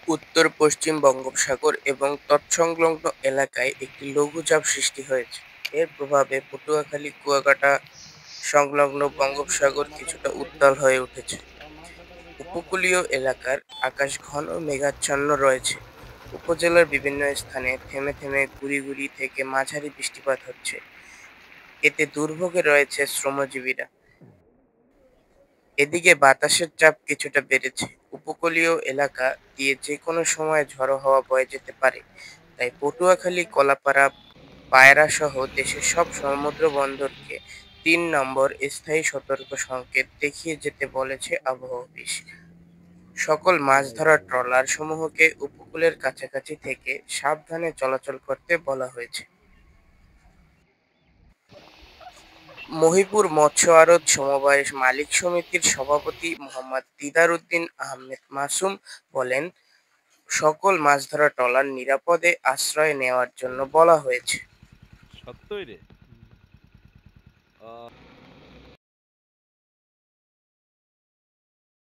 উত্তর-পশ্চিম বঙ্গোপসাগর এবং তৎসংলগ্ন এলাকায় একটি লঘুচাপ সৃষ্টি হয়েছে। এর প্রভাবে পটুয়াখালী, কুয়াকাটা সংলগ্ন বঙ্গোপসাগর কিছুটা উত্তাল হয়ে উঠেছে। উপকূলীয় এলাকার আকাশ ঘন মেঘাচ্ছন্ন রয়েছে। উপজেলার বিভিন্ন স্থানে থেমে থেমে গুঁড়ি গুঁড়ি থেকে মাঝারি বৃষ্টিপাত হচ্ছে। এতে দুর্ভোগে রয়েছে শ্রমজীবীরা। এদিকে বাতাসের চাপ কিছুটা বেড়েছে। উপকূলীয় এলাকা দিয়ে যেকোনো সময় ঝড়ো হাওয়া বয়ে যেতে পারে। তাই পটুয়াখালী, কলাপাড়া, পায়রা সহ দেশের সব সমুদ্র বন্দরকে ৩ নম্বর স্থায়ী সতর্ক সংকেত দেখিয়ে যেতে বলেছে আবহাওয়া অফিস। সকল মাছ ধরার ট্রলার সমূহকে উপকূলের কাছাকাছি থেকে সাবধানে চলাচল করতে বলা হয়েছে। মহিপুর মৎস্য আড়ত সমবায় মালিক সমিতির সভাপতি মোহাম্মদ দিদার উদ্দিন আহমেদ মাসুম বলেন, সকল মাছ ধরা ট্রলার নিরাপদে আশ্রয় নেওয়ার জন্য বলা হয়েছে। সত্যই রে।